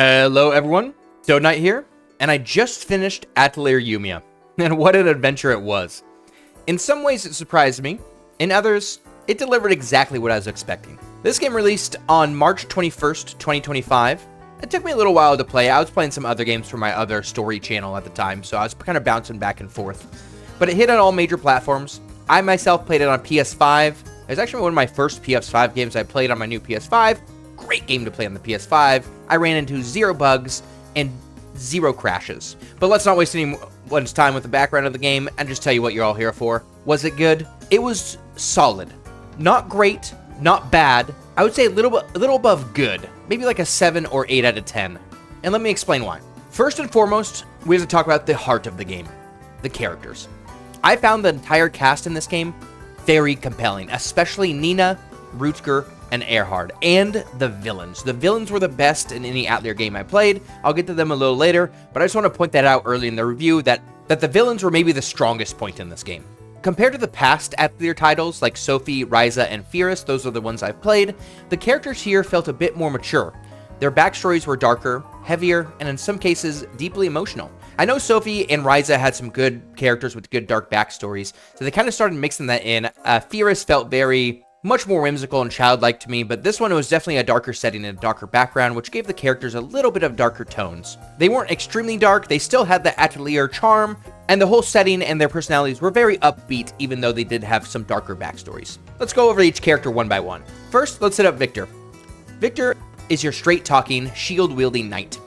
Hello everyone, Knight here, and I just finished Atelier Yumia, and what an adventure it was. In some ways it surprised me, in others, it delivered exactly what I was expecting. This game released on March 21st, 2025. It took me a little while to play. I was playing some other games for my other story channel at the time, so I was kind of bouncing back and forth. But it hit on all major platforms. I myself played it on PS5. It was actually one of my first PS5 games I played on my new PS5. Great game to play on the PS5. I ran into 0 bugs and 0 crashes. But let's not waste anyone's time with the background of the game and just tell you what you're all here for. Was it good? It was solid. Not great, not bad. I would say a little above good. Maybe like a 7 or 8 out of 10. And let me explain why. First and foremost, we have to talk about the heart of the game. The characters. I found the entire cast in this game very compelling, especially Nina, Rutger, and Erhard, and the villains. The villains were the best in any Atelier game I played. I'll get to them a little later, but I just want to point that out early in the review that the villains were maybe the strongest point in this game. Compared to the past Atelier titles like Sophie, Ryza, and Firis, those are the ones I've played, the characters here felt a bit more mature. Their backstories were darker, heavier, and in some cases, deeply emotional. I know Sophie and Ryza had some good characters with good dark backstories, so they kind of started mixing that in. Firis felt much more whimsical and childlike to me, but this one was definitely a darker setting and a darker background, which gave the characters a little bit of darker tones. They weren't extremely dark, they still had the Atelier charm, and the whole setting and their personalities were very upbeat, even though they did have some darker backstories. Let's go over each character one by one. First, let's hit up Victor. Victor is your straight-talking, shield-wielding knight.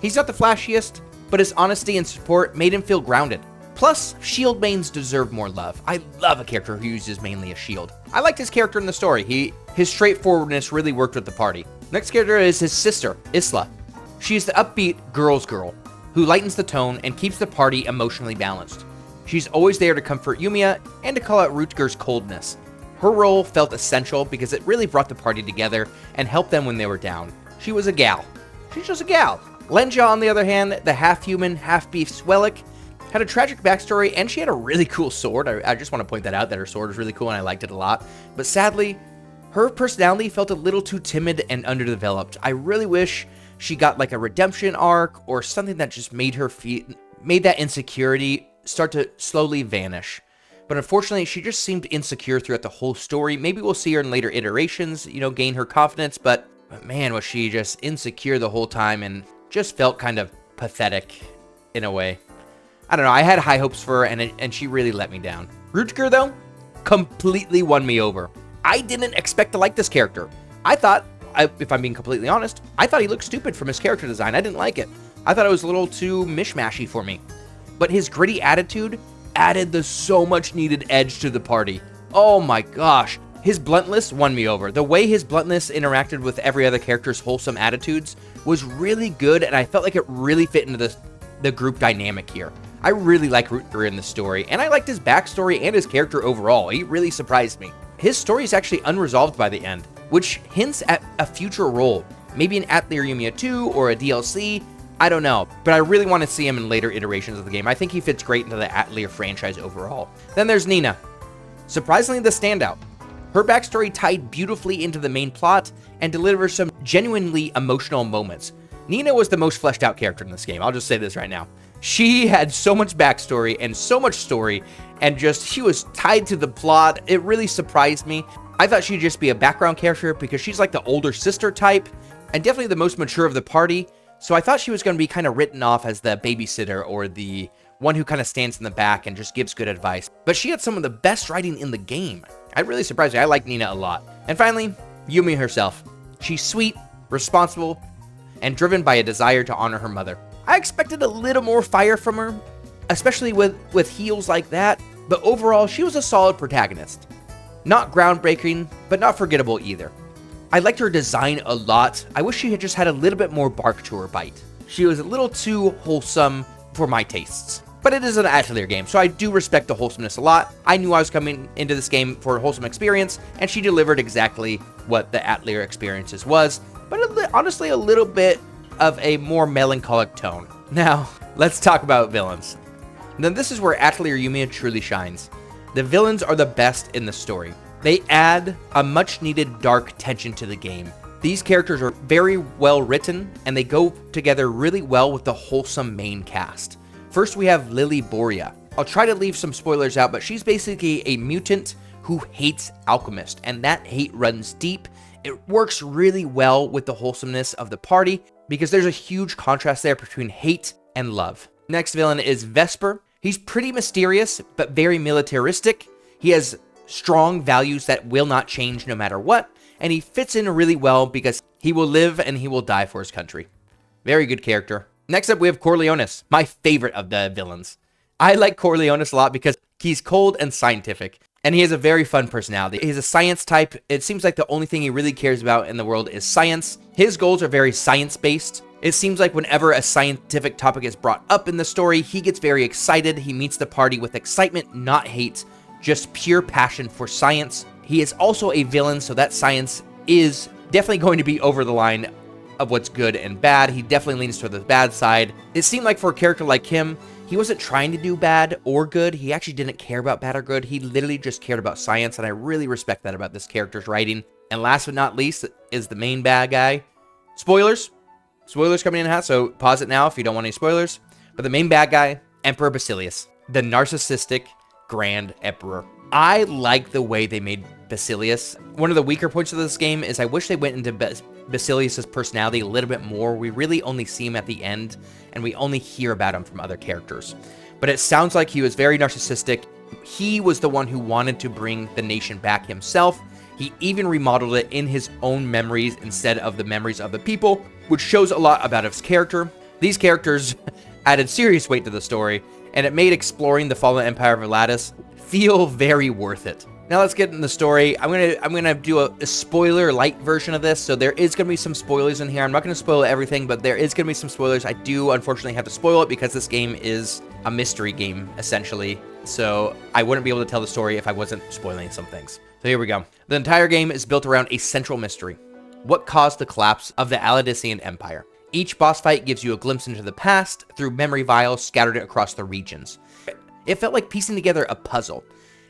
He's not the flashiest, but his honesty and support made him feel grounded. Plus, shield mains deserve more love. I love a character who uses mainly a shield. I liked his character in the story. His straightforwardness really worked with the party. Next character is his sister, Isla. She's the upbeat girl's girl, who lightens the tone and keeps the party emotionally balanced. She's always there to comfort Yumia and to call out Rutger's coldness. Her role felt essential because it really brought the party together and helped them when they were down. She was a gal. She's just a gal. Lenja, on the other hand, the half-human, half-beef Swellick, had a tragic backstory, and she had a really cool sword. I just want to point that out, that her sword was really cool, and I liked it a lot. But sadly, her personality felt a little too timid and underdeveloped. I really wish she got like a redemption arc or something that just made that insecurity start to slowly vanish. But unfortunately, she just seemed insecure throughout the whole story. Maybe we'll see her in later iterations, gain her confidence, but man, was she just insecure the whole time and just felt kind of pathetic in a way. I don't know, I had high hopes for her, and she really let me down. Rutger, though, completely won me over. I didn't expect to like this character. I thought, if I'm being completely honest, I thought he looked stupid from his character design. I didn't like it. I thought it was a little too mishmashy for me. But his gritty attitude added the so much needed edge to the party. Oh my gosh. His bluntness won me over. The way his bluntness interacted with every other character's wholesome attitudes was really good, and I felt like it really fit into the group dynamic here. I really like Rutger in the story, and I liked his backstory and his character overall. He really surprised me. His story is actually unresolved by the end, which hints at a future role. Maybe an Atelier Yumia 2 or a DLC, I don't know. But I really want to see him in later iterations of the game. I think he fits great into the Atelier franchise overall. Then there's Nina. Surprisingly the standout. Her backstory tied beautifully into the main plot and delivers some genuinely emotional moments. Nina was the most fleshed out character in this game. I'll just say this right now. She had so much backstory and so much story, and she was tied to the plot. It really surprised me. I thought she'd just be a background character because she's like the older sister type and definitely the most mature of the party. So I thought she was going to be kind of written off as the babysitter or the one who kind of stands in the back and just gives good advice. But she had some of the best writing in the game. It really surprised me. I like Nina a lot. And finally, Yumi herself. She's sweet, responsible, and driven by a desire to honor her mother. I expected a little more fire from her, especially with heels like that, but overall, she was a solid protagonist. Not groundbreaking, but not forgettable either. I liked her design a lot. I wish she had just had a little bit more bark to her bite. She was a little too wholesome for my tastes. But it is an Atelier game, so I do respect the wholesomeness a lot. I knew I was coming into this game for a wholesome experience, and she delivered exactly what the Atelier experiences was, but honestly a little bit of a more melancholic tone. Now, let's talk about villains. Now, this is where Atelier Yumia truly shines. The villains are the best in the story. They add a much needed dark tension to the game. These characters are very well written, and they go together really well with the wholesome main cast. First, we have Lily Boria. I'll try to leave some spoilers out, but she's basically a mutant who hates alchemists, and that hate runs deep. It works really well with the wholesomeness of the party, because there's a huge contrast there between hate and love. Next villain is Vesper. He's pretty mysterious, but very militaristic. He has strong values that will not change no matter what, and he fits in really well because he will live and he will die for his country. Very good character. Next up, we have Corleones, my favorite of the villains. I like Corleones a lot because he's cold and scientific, and he has a very fun personality. He's a science type. It seems like the only thing he really cares about in the world is science. His goals are very science-based. It seems like whenever a scientific topic is brought up in the story, he gets very excited. He meets the party with excitement, not hate, just pure passion for science. He is also a villain, so that science is definitely going to be over the line of what's good and bad. He definitely leans toward the bad side. It seemed like for a character like him, he wasn't trying to do bad or good. He actually didn't care about bad or good. He literally just cared about science, and I really respect that about this character's writing. And last but not least is the main bad guy. Spoilers. Spoilers coming in hot, so pause it now if you don't want any spoilers. But the main bad guy, Emperor Basilius, the narcissistic Grand Emperor. I like the way they made Basilius. One of the weaker points of this game is I wish they went into Basilius's personality a little bit more. We really only see him at the end, and we only hear about him from other characters. But it sounds like he was very narcissistic. He was the one who wanted to bring the nation back himself. He even remodeled it in his own memories instead of the memories of the people, which shows a lot about his character. These characters added serious weight to the story, and it made exploring the fallen empire of Atlantis feel very worth it. Now let's get in the story. I'm gonna do a spoiler light version of this, so there is gonna be some spoilers in here. I'm not gonna spoil everything, but there is gonna be some spoilers. I do unfortunately have to spoil it because this game is a mystery game essentially, so I wouldn't be able to tell the story if I wasn't spoiling some things. So here we go. The entire game is built around a central mystery. What caused the collapse of the Aladician Empire? Each boss fight gives you a glimpse into the past through memory vials scattered across the regions. It felt like piecing together a puzzle,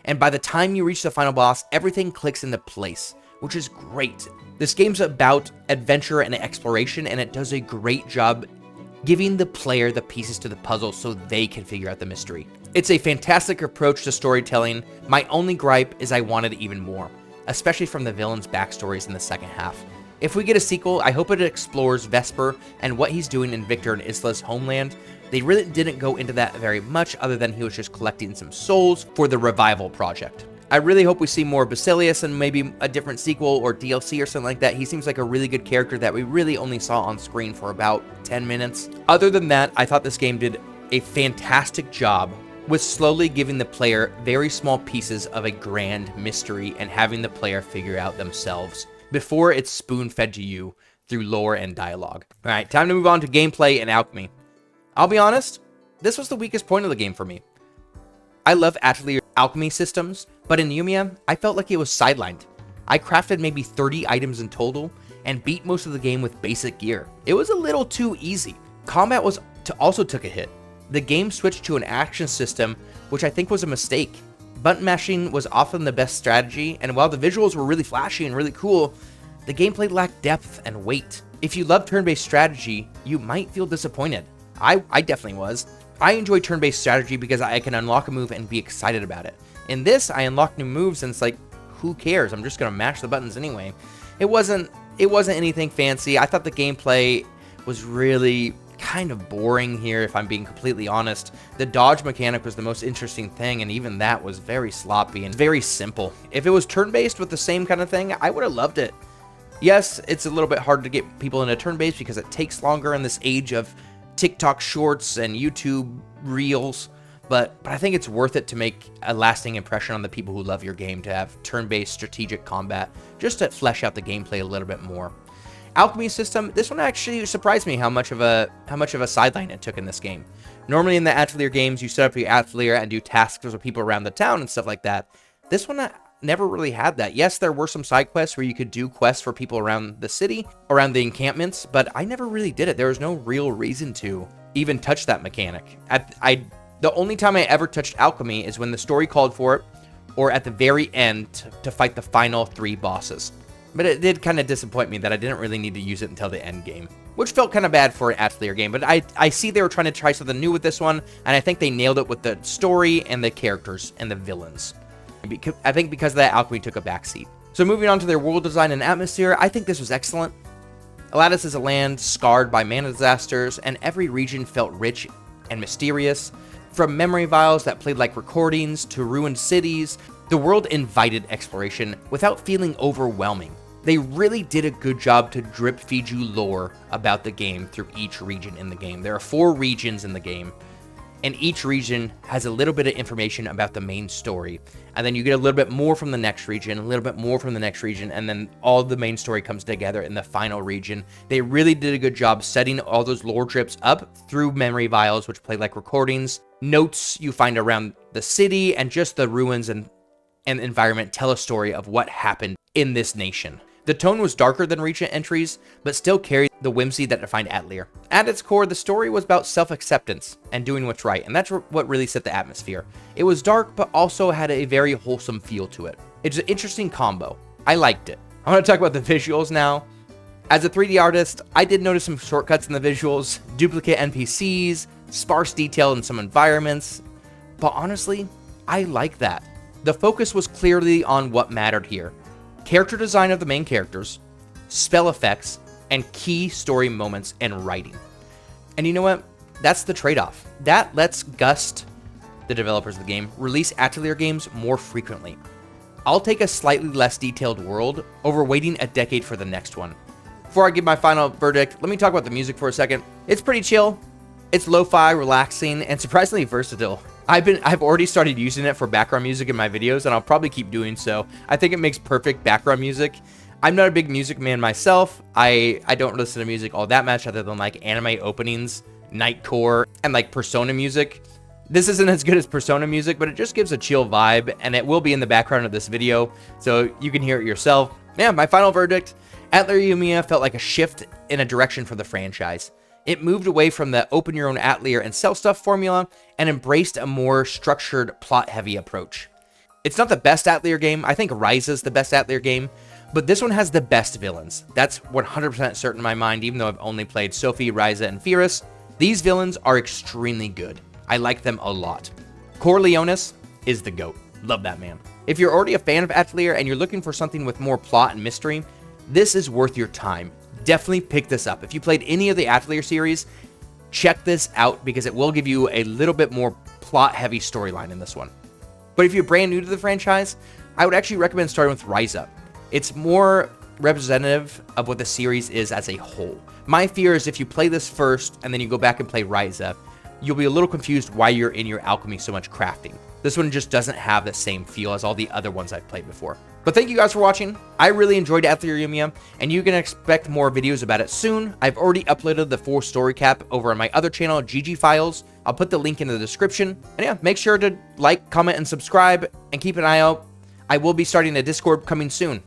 and by the time you reach the final boss, everything clicks into place, which is great. This game's about adventure and exploration, and it does a great job giving the player the pieces to the puzzle so they can figure out the mystery. It's a fantastic approach to storytelling. My only gripe is I wanted even more, especially from the villains' backstories in the second half. If we get a sequel, I hope it explores Vesper and what he's doing in Victor and Isla's homeland. They really didn't go into that very much other than he was just collecting some souls for the revival project. I really hope we see more Basilius and maybe a different sequel or DLC or something like that. He seems like a really good character that we really only saw on screen for about 10 minutes. Other than that, I thought this game did a fantastic job with slowly giving the player very small pieces of a grand mystery and having the player figure out themselves before it's spoon-fed to you through lore and dialogue. All right, time to move on to gameplay and Alchemy. I'll be honest, this was the weakest point of the game for me. I love Atelier Alchemy systems, but in Yumia, I felt like it was sidelined. I crafted maybe 30 items in total and beat most of the game with basic gear. It was a little too easy. Combat also took a hit. The game switched to an action system, which I think was a mistake. Button mashing was often the best strategy, and while the visuals were really flashy and really cool, the gameplay lacked depth and weight. If you love turn-based strategy, you might feel disappointed. I definitely was. I enjoy turn-based strategy because I can unlock a move and be excited about it. In this, I unlock new moves and it's like, who cares? I'm just gonna mash the buttons anyway. It wasn't anything fancy. I thought the gameplay was really kind of boring here, if I'm being completely honest. The dodge mechanic was the most interesting thing, and even that was very sloppy and very simple. If it was turn-based with the same kind of thing, I would have loved it. Yes, it's a little bit hard to get people into turn-based because it takes longer in this age of TikTok shorts and YouTube reels, but I think it's worth it to make a lasting impression on the people who love your game to have turn-based strategic combat, just to flesh out the gameplay a little bit more. Alchemy system, this one actually surprised me how much of a sideline it took in this game. Normally in the Atelier games, you set up your Atelier and do tasks with people around the town and stuff like that. This one never really had that. Yes, there were some side quests where you could do quests for people around the city, around the encampments, but I never really did it. There was no real reason to even touch that mechanic. The only time I ever touched Alchemy is when the story called for it, or at the very end to fight the final 3 bosses. but it did kind of disappoint me that I didn't really need to use it until the end game, which felt kind of bad for an Atelier game. But I see they were trying to try something new with this one, and I think they nailed it with the story and the characters and the villains. I think because of that, Alchemy took a backseat. So moving on to their world design and atmosphere, I think this was excellent. Atlantis is a land scarred by mana disasters, and every region felt rich and mysterious. From memory vials that played like recordings to ruined cities, the world invited exploration without feeling overwhelming. They really did a good job to drip feed you lore about the game through each region in the game. There are 4 regions in the game, and each region has a little bit of information about the main story. And then you get a little bit more from the next region, a little bit more from the next region, and then all the main story comes together in the final region. They really did a good job setting all those lore drips up through memory vials, which play like recordings, notes you find around the city, and just the ruins and environment tell a story of what happened in this nation. The tone was darker than recent entries, but still carried the whimsy that defined Atelier. At its core, the story was about self-acceptance and doing what's right, and that's what really set the atmosphere. It was dark, but also had a very wholesome feel to it. It's an interesting combo. I liked it. I want to talk about the visuals now. As a 3D artist, I did notice some shortcuts in the visuals, duplicate NPCs, sparse detail in some environments, but honestly, I like that. The focus was clearly on what mattered here. Character design of the main characters, spell effects, and key story moments and writing. And you know what? That's the trade-off. That lets Gust, the developers of the game, release Atelier games more frequently. I'll take a slightly less detailed world over waiting a decade for the next one. Before I give my final verdict, let me talk about the music for a second. It's pretty chill. It's lo-fi, relaxing, and surprisingly versatile. I've already started using it for background music in my videos, and I'll probably keep doing so. I think it makes perfect background music. I'm not a big music man myself. I don't listen to music all that much other than like anime openings, nightcore, and like Persona music. This isn't as good as Persona music, but it just gives a chill vibe, and it will be in the background of this video, so you can hear it yourself. Yeah, my final verdict, Atelier Yumia felt like a shift in a direction for the franchise. It moved away from the open your own Atelier and sell stuff formula and embraced a more structured, plot-heavy approach. It's not the best Atelier game. I think Ryza is the best Atelier game, but this one has the best villains. That's 100% certain in my mind, even though I've only played Sophie, Ryza, and Firis. These villains are extremely good. I like them a lot. Corleones is the GOAT. Love that man. If you're already a fan of Atelier and you're looking for something with more plot and mystery, this is worth your time. Definitely pick this up. If you played any of the Atelier series, check this out because it will give you a little bit more plot-heavy storyline in this one. But if you're brand new to the franchise, I would actually recommend starting with Ryza. It's more representative of what the series is as a whole. My fear is if you play this first and then you go back and play Ryza, you'll be a little confused why you're in your Alchemy so much crafting. This one just doesn't have the same feel as all the other ones I've played before. But thank you guys for watching. I really enjoyed Atelier Yumia, and you can expect more videos about it soon. I've already uploaded the full story cap over on my other channel, GG Files. I'll put the link in the description. And yeah, make sure to like, comment, and subscribe, and keep an eye out. I will be starting a Discord coming soon.